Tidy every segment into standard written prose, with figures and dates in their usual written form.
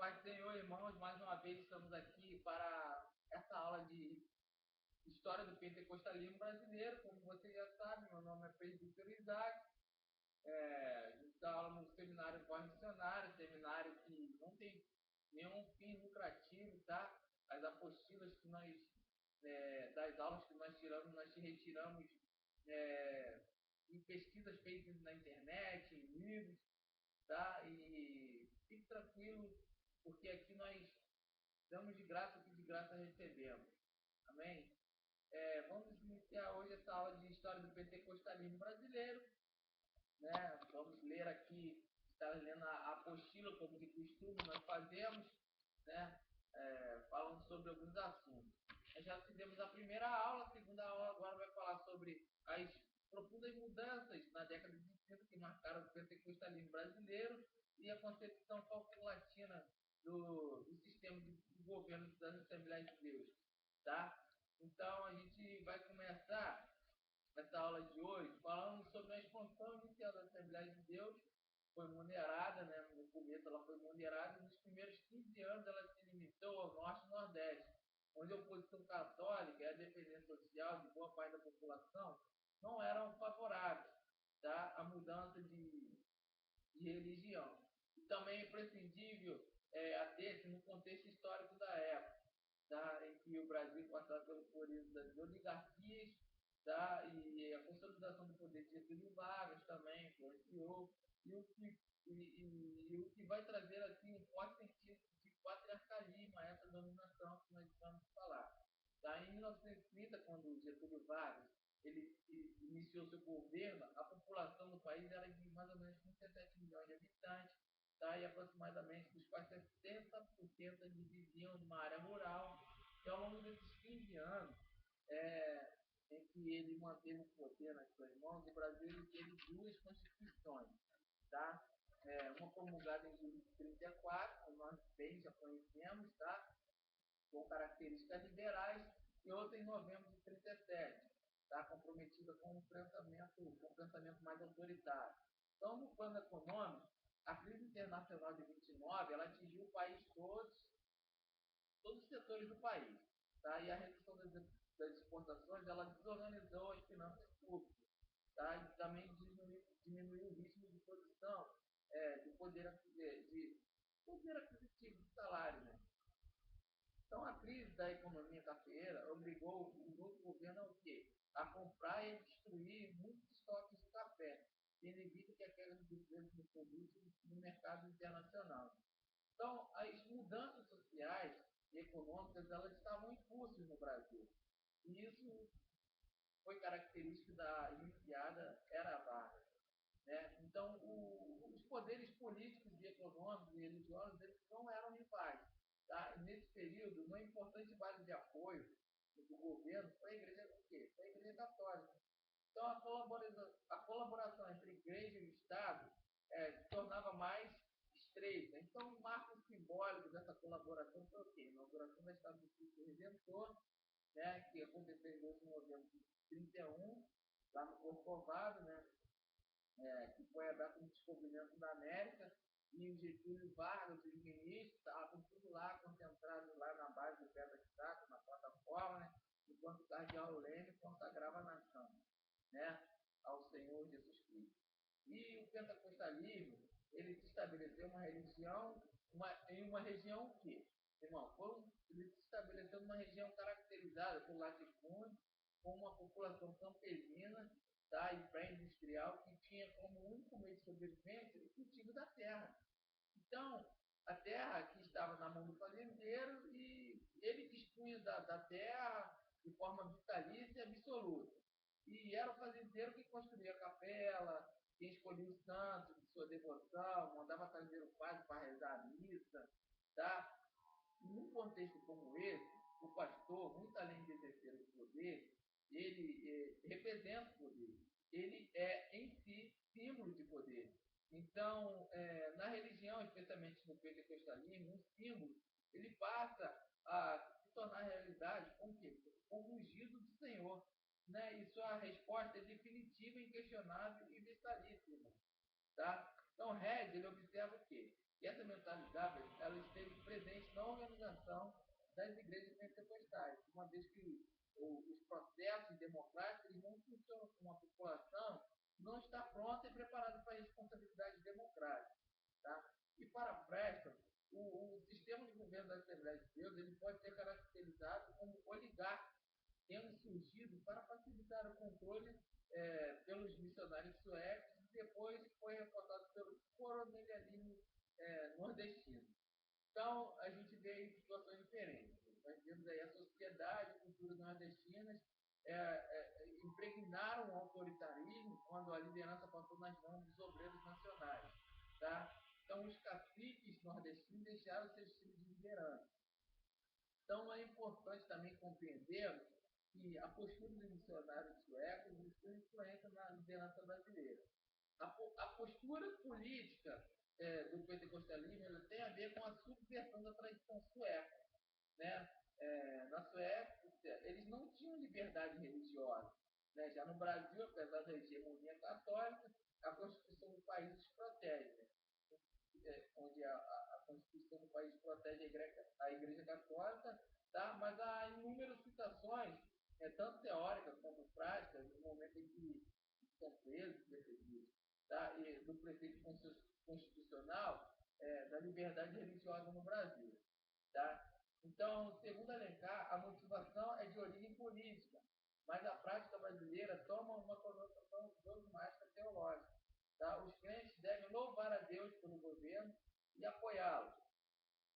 Paz do Senhor, irmãos, mais uma vez estamos aqui para essa aula de História do Pentecostalismo Brasileiro. Como você já sabe, meu nome é Presbítero Isaac. A gente dá aula no seminário pós-missionário, seminário que não tem nenhum fim lucrativo, tá? As apostilas que das aulas que nós retiramos em pesquisas feitas na internet, em livros, tá? E fique tranquilo, porque aqui nós damos de graça o que de graça recebemos. Amém? Vamos iniciar hoje essa aula de História do Pentecostalismo Brasileiro. Né? Vamos ler aqui, está lendo a apostila, como de costume nós fazemos, né? Falando sobre alguns assuntos. Nós já fizemos a primeira aula, a segunda aula agora vai falar sobre as profundas mudanças na década de 50 que marcaram o pentecostalismo brasileiro e a concepção paulatina do sistema de governo das Assembleias de Deus. Tá? Então, a gente vai começar essa aula de hoje falando sobre a expansão inicial da Assembleia de Deus. Foi moderada, né? No começo ela foi moderada, e nos primeiros 15 anos ela se limitou ao norte e nordeste, onde a oposição católica e a dependência social de boa parte da população não eram favoráveis, tá? À mudança de religião. E também é imprescindível ater-se no contexto histórico da época, tá? Em que o Brasil passava pelo período das oligarquias, tá? E a consolidação do poder de Getúlio Vargas também influenciou, e o que vai trazer assim um forte sentido de patriarcalismo a essa dominação que nós estamos falar. Tá? Em 1930, quando Getúlio Vargas ele iniciou seu governo, a população do país era de mais ou menos 37 milhões de habitantes, tá? E aproximadamente dos quais 70% eles viviam numa área rural. E ao longo desses 15 anos, em que ele manteve o poder nas suas mãos, o Brasil teve duas constituições, tá? Uma promulgada em julho de 34, como nós bem já conhecemos, tá? Com características liberais, e outra em novembro de 37, tá? Comprometida com um pensamento mais autoritário. Então, no plano econômico, a crise internacional de 29 ela atingiu o país todos os setores do país, tá? E a redução das exportações ela desorganizou as finanças públicas, tá? E também diminuiu o ritmo de produção, de poder aquisitivo de salário, né? Então, a crise da economia cafeeira obrigou o novo governo ao quê? A comprar e destruir muitos estoques de café, tendo em vista que a queda do preço do produto no mercado internacional. Então, as mudanças sociais e econômicas elas estavam em curso no Brasil. E isso foi característica da iniciada Era Vargas. Né? Então, os poderes políticos e econômicos e religiosos eles não eram rivais. Tá? Nesse período, uma importante base de apoio do governo foi a Igreja, o quê? Foi a Igreja Católica. Então, a colaboração entre Igreja e Estado se tornava mais estreita. Então, um marco simbólico dessa colaboração foi o quê? A inauguração da Estátua do Cristo Redentor, né? Que aconteceu em 12 de novembro de 31, lá no Corcovado, né? Que foi a data do descobrimento da América, e o Getúlio Vargas, os ministros, estavam tudo lá, concentrados lá na base do pé da estátua, na plataforma, né? Enquanto o cardeal Leme consagrava a nação, né? Ao Senhor Jesus Cristo. E o pentecostalismo, ele se estabeleceu uma religião, em uma região o quê? Irmão, ele se estabeleceu numa região caracterizada por latifúndio, com uma população campesina, tá? E pré-industrial, que tinha como único meio de sobrevivência o cultivo da terra. Então, a terra que estava na mão do fazendeiro e ele dispunha da terra de forma vitalícia e absoluta. E era o fazendeiro que construía a capela, quem escolhia os santos de sua devoção, mandava trazer o padre para rezar a missa. Tá? E num contexto como esse, o pastor, muito além de exercer o poder, ele representa o poder. Ele é, em si, símbolo de poder. Então, na religião, especialmente no pentecostalismo, um símbolo, ele passa a se tornar realidade com o quê? Com o ungido do Senhor. Né? E sua resposta é definitiva, inquestionável e vitalícia. Tá? Então, Regis, ele observa o quê? E essa mentalidade, ela esteve presente na organização das igrejas pentecostais, uma vez que os processos democráticos eles não funcionam com uma população que não está pronta e preparada para a responsabilidade democrática. Tá? E para Preston, o sistema de governo da Assembleia de Deus ele pode ser caracterizado como oligárquico, tendo surgido para facilitar o controle pelos missionários suecos e depois foi reforçado pelo coronelismo nordestino. Então, a gente vê aí situações diferentes. Nós vemos aí a sociedade, a cultura nordestinas impregnaram o autoritarismo quando a liderança passou nas mãos dos obreiros nacionais. Tá? Então, os caciques nordestinos deixaram seu estilo de liderança. Então, é importante também compreender que a postura dos missionários suecos influencia na liderança brasileira. A postura política do pentecostalismo tem a ver com a subversão da tradição sueca. Né? Na Suécia, eles não tinham liberdade religiosa. Né? Já no Brasil, apesar da hegemonia católica, a Constituição do país os protege. Né? Onde a Constituição do país protege a Igreja Católica, tá? Mas há inúmeras citações, tanto teóricas quanto práticas, no momento em que são presos, perseguidos, tá? E do preceito constitucional da liberdade religiosa no Brasil. Tá? Então, segundo Alencar, a motivação é de origem política, mas a prática brasileira toma uma conotação dogmática teológica. Tá? Os crentes devem louvar a Deus pelo governo e apoiá-lo.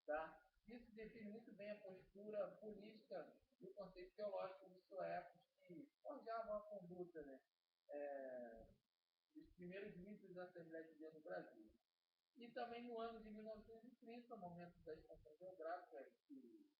Tá? Isso define muito bem a postura política e o conceito teológico dos suecos que forjavam a conduta, né? Dos primeiros líderes da Assembleia de Deus no Brasil. E também no ano de 1930, o momento da expansão geográfica, que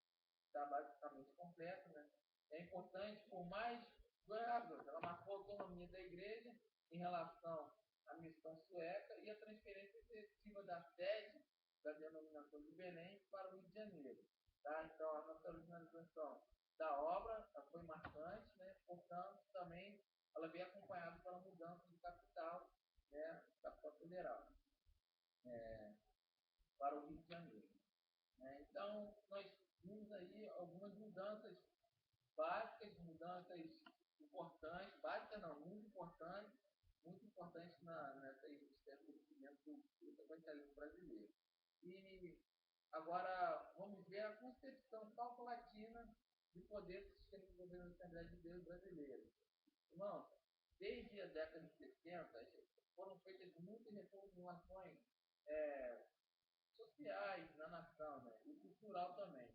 está basicamente completo, né? É importante, por mais duas razões. Ela marcou a autonomia da igreja em relação à missão sueca e a transferência efetiva da sede da denominação de Belém para o Rio de Janeiro. Tá? Então, a nacionalização da obra foi marcante, né? Portanto, também ela veio acompanhada pela mudança de capital, né? Capital federal. Para o Rio de Janeiro. Então, nós vimos aí algumas mudanças básicas, mudanças importantes, básicas não, muito importantes nessa estabelecimento do evangelismo brasileiro. E agora vamos ver a concepção paulatina do poder do sistema de governo da Assembleia de Deus brasileiro. Irmãos, desde a década de 60, foram feitas muitas reformulações sociais na nação, né? E cultural também.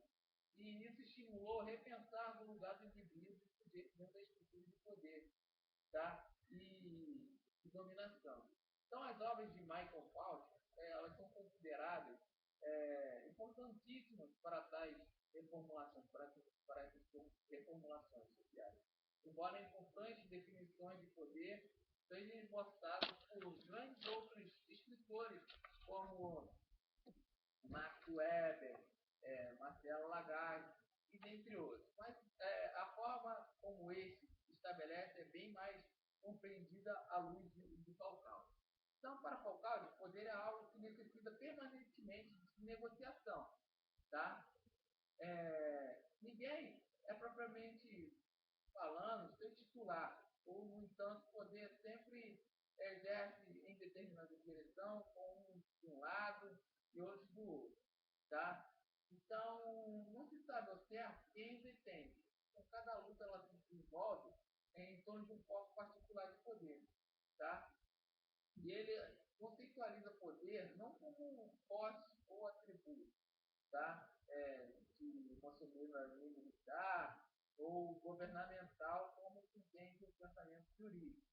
E isso estimulou a repensar o lugar do indivíduo e sujeito dentro da estrutura de poder, tá? E dominação. Então, as obras de Michael Fauci, elas são consideradas importantíssimas para tais reformulações, para essas reformulações sociais. Embora importantes definições de poder sejam esboçadas por grandes outros escritores, como Max Weber, Marcelo Lagarde, e dentre outros. Mas a forma como esse estabelece é bem mais compreendida à luz de Falcão. Então, para Falcão, o poder é algo que necessita permanentemente de negociação. Tá? Ninguém é propriamente falando seu titular, ou, no entanto, o poder sempre exerce em determinada direção, com um lado e outros do outro. Tá? Então, não se sabe ao certo quem detém. Então, cada luta ela se desenvolve em torno de um foco particular de poder. Tá? E ele conceitualiza poder não como posse ou atributo, tá? De uma soberania militar ou governamental, como se entende o pensamento jurídico,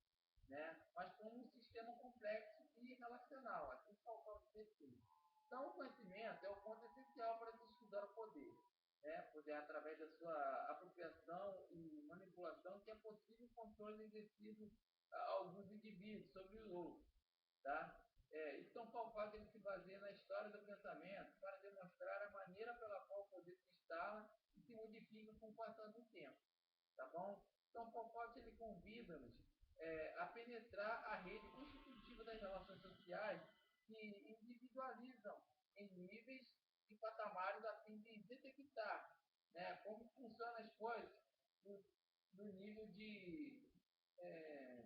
né? Mas como um sistema complexo e relacional, assim Falcão define. Então, o conhecimento é o ponto essencial para se estudar o poder. Né? Poder, através da sua apropriação e manipulação, que é possível o controle exercido a alguns indivíduos sobre os outros. Tá? Então, Falcão ele se baseia na história do pensamento para demonstrar a maneira pela qual o poder se instala e se modifica com o passar do tempo. Tá bom? Então, Falcão ele convida-nos a penetrar a rede constitutiva das relações sociais que individualizam em patamares a fim de detectar, né, como funcionam as coisas no nível de, é,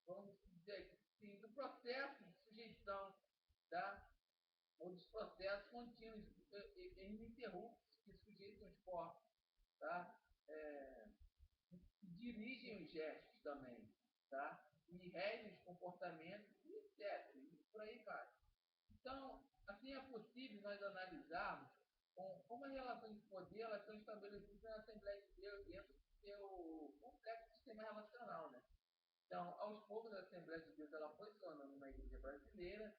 vamos dizer assim, do processo de sujeição, tá? Ou dos processos contínuos e ininterruptos que sujeitam os corpos, tá? É, que dirigem os gestos também, tá? E regem os comportamentos, e etc. E por aí vai. Então, assim é possível nós analisarmos como as relações de poder elas são estabelecidas na Assembleia de Deus dentro do seu complexo sistema relacional, né? Então, aos poucos, a Assembleia de Deus ela foi se tornando uma igreja brasileira,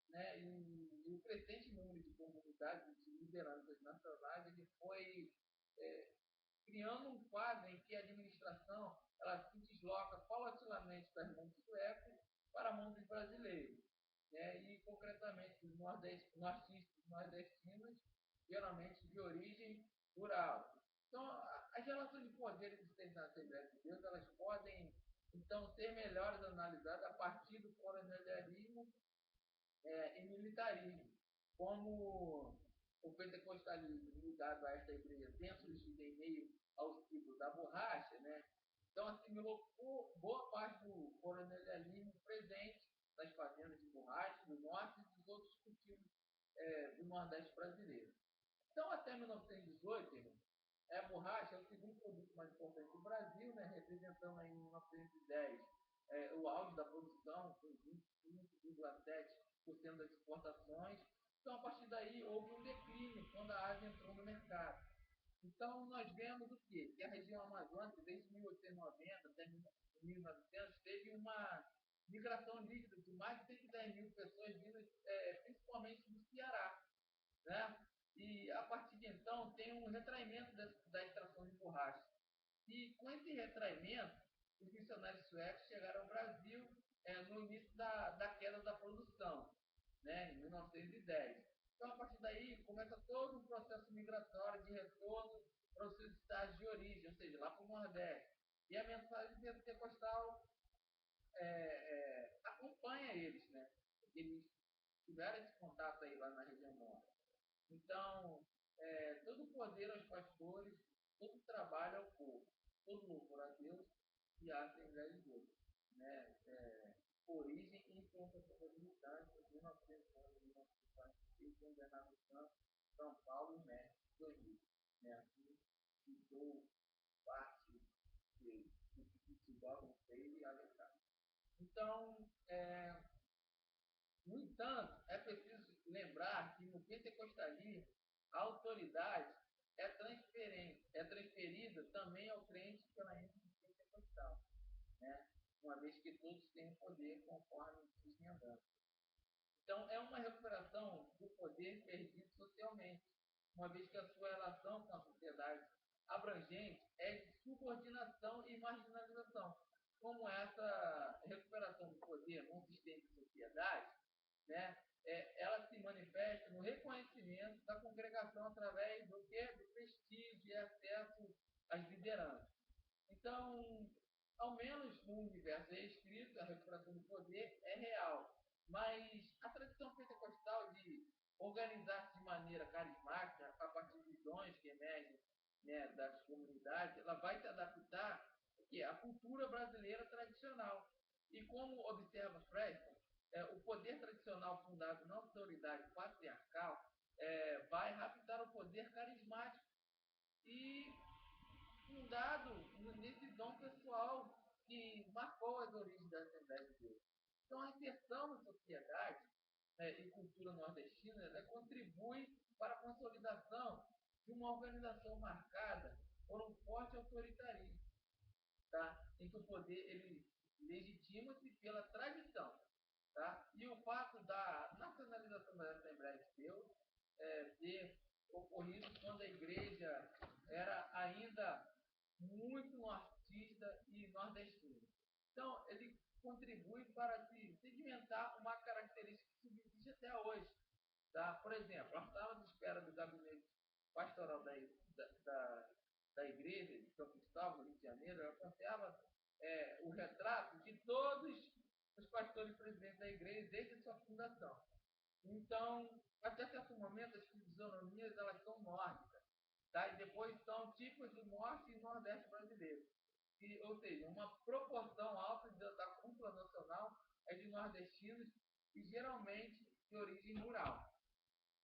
né? E o crescente número de comunidades de lideranças nacionais ele foi é, criando um quadro em que a administração ela se desloca paulatinamente das mãos dos suecos para a mão dos brasileiros, né? E concretamente dos nordestinos, geralmente de origem rural. Então, as relações de poder existentes na Assembleia de Deus elas podem então ser melhores analisadas a partir do colonialismo e militarismo, como o pentecostalismo ligado a esta igreja dentro de meio ao ciclo da borracha, né? Então assimilou boa parte do colonialismo presente nas fazendas de borracha do norte e dos outros cultivos do nordeste brasileiro. Então até 1918, a borracha é o segundo produto mais importante do Brasil, né? Representando aí em 1910 o auge da produção, com 25,7% das exportações. Então, a partir daí, houve um declínio quando a Ásia entrou no mercado. Então, nós vemos o quê? Que a região amazônica, desde 1890 até 1900, teve uma migração líquida de mais de 110 mil pessoas vindas principalmente do Ceará, né? E, a partir de então, tem um retraimento da extração de borracha. E, com esse retraimento, os missionários suecos chegaram ao Brasil no início da queda da produção, né, em 1910. Então, a partir daí, começa todo um processo migratório de retorno para os seus estágios de origem, ou seja, lá para o Nordeste. E a mensagem pentecostal acompanha eles, né? Eles tiveram esse contato aí lá na região norte. Então, todo o poder aos pastores, todo o trabalho ao povo, todo louvor a Deus e a Assembleia de Deus. Né? Origem e implantação das militantes, 1911, 1946, com Bernardo Campos, São Paulo e México, 2000. Né? Assim, citou parte do que Portugal fez e Alencar. Então, no entanto, é preciso lembrar que no pentecostalismo a autoridade é transferida também ao crente pela ênfase pentecostal, né? Uma vez que todos têm poder conforme dizem andando. Então, é uma recuperação do poder perdido socialmente, uma vez que a sua relação com a sociedade abrangente é de subordinação e marginalização. Como essa recuperação do poder num sistema de sociedade, né, ela se manifesta no reconhecimento da congregação através do quê? Do prestígio e acesso às lideranças. Então, ao menos no universo escrito, a recuperação do poder é real. Mas a tradição pentecostal de organizar-se de maneira carismática, a partir de dons que emergem, né, das comunidades, ela vai se adaptar à cultura brasileira tradicional. E como observa Preston, o poder tradicional fundado na autoridade patriarcal vai raptar o poder carismático e fundado nesse dom pessoal que marcou as origens da Assembleia de Deus. Então, a inserção na sociedade e cultura nordestina contribui para a consolidação de uma organização marcada por um forte autoritarismo, tá? Em que o poder ele legitima-se pela tradição. Tá? E o fato da nacionalização da Assembleia de Deus ter ocorrido quando a igreja era ainda muito nortista e nordestina. Então, ele contribui para se segmentar uma característica que subsiste até hoje. Tá? Por exemplo, a sala de espera do gabinete pastoral da igreja de São Cristóvão, no Rio de Janeiro, ela conserva o retrato de todos os pastores presidentes da igreja desde a sua fundação. Então, até certo momento, as fisionomias elas são nórdicas, tá? E depois são tipos de norte e nordeste brasileiro. Ou seja, uma proporção alta da cúpula nacional é de nordestinos e geralmente de origem rural.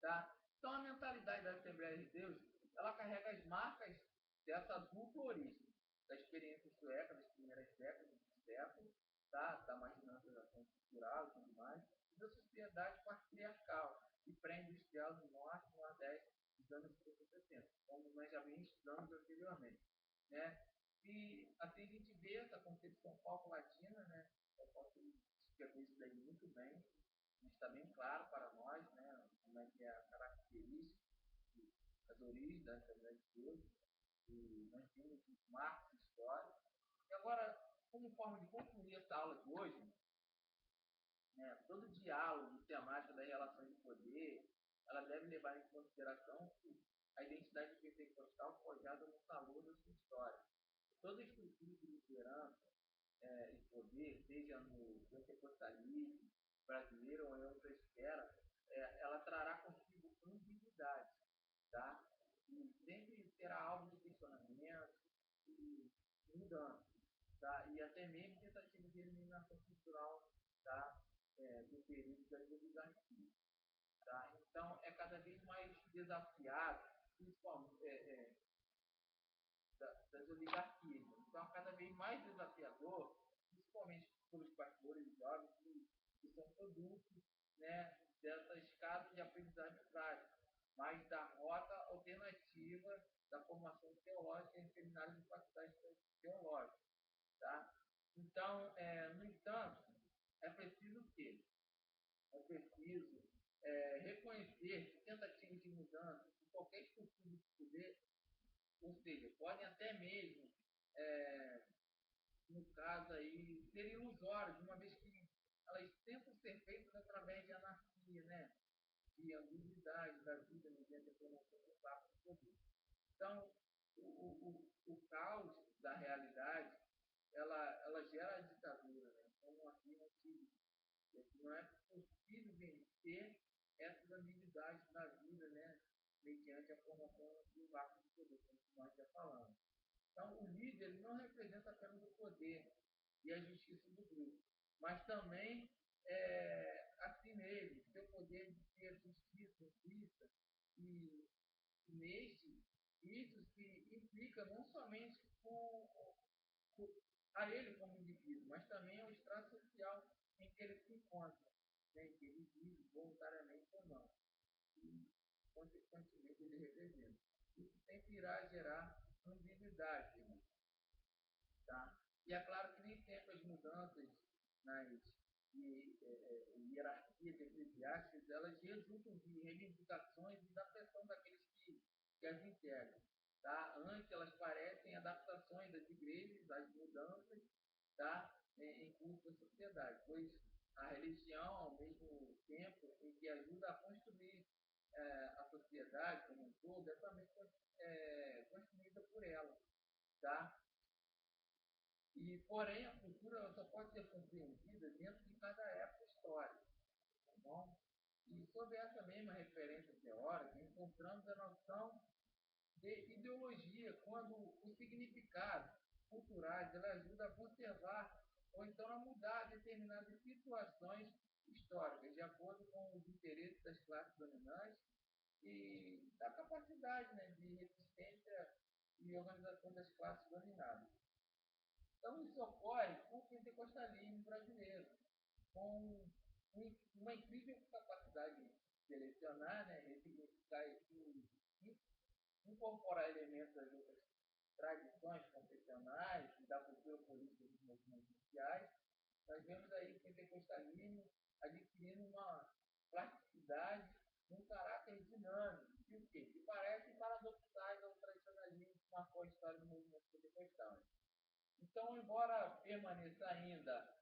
Tá? Então, a mentalidade da Assembleia de Deus, ela carrega as marcas dessa dupla origem, da experiência sueca, das primeiras décadas do século, tá? Da marginalização cultural e tudo mais, e da sociedade patriarcal e pré-industrial do Norte e Nordeste dos anos 50 e 60, como nós já vimos estudando anteriormente. Né? E assim a gente vê essa concepção palco-latina, né? Eu posso escrever isso daí muito bem, está bem claro para nós, né, como é que é a característica, as origens da Assembleia de Deus, e nós temos os marcos históricos. E agora, como forma de concluir essa aula de hoje, né, todo diálogo temático das relações de poder, ela deve levar em consideração a identidade pentecostal forjada no calor da sua história. Toda estrutura de liderança e poder, seja no pentecostalismo brasileiro ou em outra esfera, ela trará consigo ambiguidade, tá? E sempre será alvo de questionamento e mudança, tá? E até mesmo tentativa de eliminação cultural, tá? Do período das oligarquias, tá? Então, é cada vez mais desafiado, principalmente das oligarquias. Então, é cada vez mais desafiador, principalmente pelos pastores jovens que são produtos, né, dessa escala de aprendizagem prática, mas da rota alternativa da formação teológica em seminários de faculdades teológicas. Tá? Então, no entanto, é preciso o quê? É preciso reconhecer que tentativas de mudança em qualquer estrutura de poder, ou seja, podem até mesmo, no caso aí, ser ilusórias, uma vez que elas tentam ser feitas através de anarquia, né? De ambiguidade da vida mediante a promoção do fato do poder. Então, o caos da realidade, ela gera a ditadura, né? Como afirma que não é possível vencer essas ambiguidades da vida, né? Mediante a formação do vácuo do poder, como nós já falamos. Então, o líder ele não representa apenas o poder e a justiça do grupo, mas também assim nele, seu poder de ter justiça, justiça e neste, isso se implica não somente a ele como indivíduo, mas também ao extrato social em que ele se encontra, né, em que ele vive voluntariamente ou não, e consequentemente ele representa. Isso sempre irá gerar ambiguidade, irmão. Tá? E é claro que nem sempre as mudanças nas hierarquias eclesiásticas, elas resultam de reivindicações e da pressão daqueles que as integram. Tá? Antes, elas parecem adaptações das igrejas às mudanças, tá? Em curso da sociedade, pois a religião, ao mesmo tempo em que ajuda a construir a sociedade como um todo, é também construída por ela. Tá? E, porém, a cultura só pode ser compreendida dentro de cada época histórica. Tá bom? E sob essa mesma referência teórica, encontramos a noção de ideologia, quando os significados culturais ela ajuda a conservar ou então a mudar determinadas situações históricas, de acordo com os interesses das classes dominantes e da capacidade, né, de resistência e organização das classes dominadas. Então, isso ocorre com o pentecostalismo brasileiro, com uma incrível capacidade de selecionar, né, ressignificar e incorporar elementos das outras tradições confessionais e da cultura política dos movimentos sociais. Nós vemos aí o pentecostalismo adquirindo uma plasticidade, um caráter dinâmico, e o quê? Que parece paradoxais ao tradicionalismo que marcou a história do movimento pentecostal. Então, embora permaneça ainda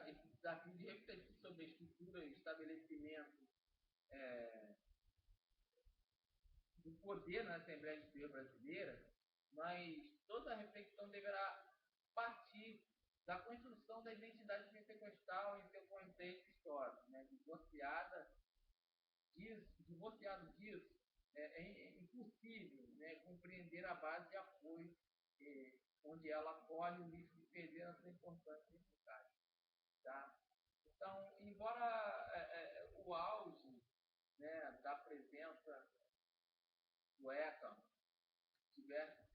esse desafio de refletir sobre a estrutura e estabelecimento do poder na Assembleia de Deus brasileira, mas toda a reflexão deverá partir da construção da identidade pentecostal em seu contexto histórico, né? Divorciado disso, é impossível, né, compreender a base de apoio onde ela acolhe o risco de perder a sua importância eficaz. Tá? Então, embora o auge, né, da presença sueca tivesse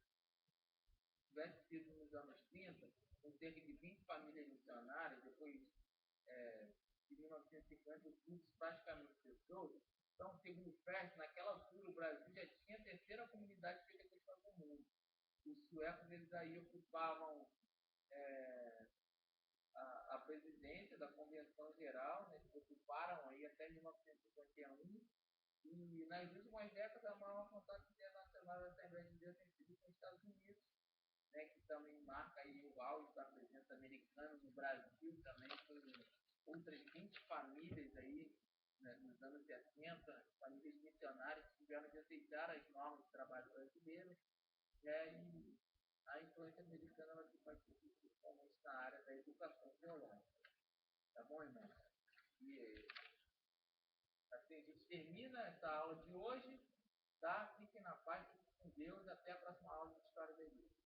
sido nos anos 30, com cerca de 20 famílias missionárias, depois de 1950 o fluxo praticamente cessou. Então, segundo o FEST, naquela altura o Brasil já tinha a terceira comunidade pentecostal do mundo. Os suecos eles aí ocupavam a presidência da Convenção Geral, né, eles ocuparam aí até 1951, e nas últimas décadas a maior contato internacional da Assembleia de Deus tem sido com os Estados Unidos, né, que também marca aí o auge da presença americana no Brasil também, com outras 20 famílias aí, né, nos anos 70, famílias missionárias que tiveram de aceitar as normas de trabalho brasileiras, e a influência americana ela se participa principalmente na área da educação teológica. Tá bom, irmão? E assim a gente termina essa aula de hoje, tá? Fiquem na paz, fiquem com Deus, até a próxima aula de História da Igreja.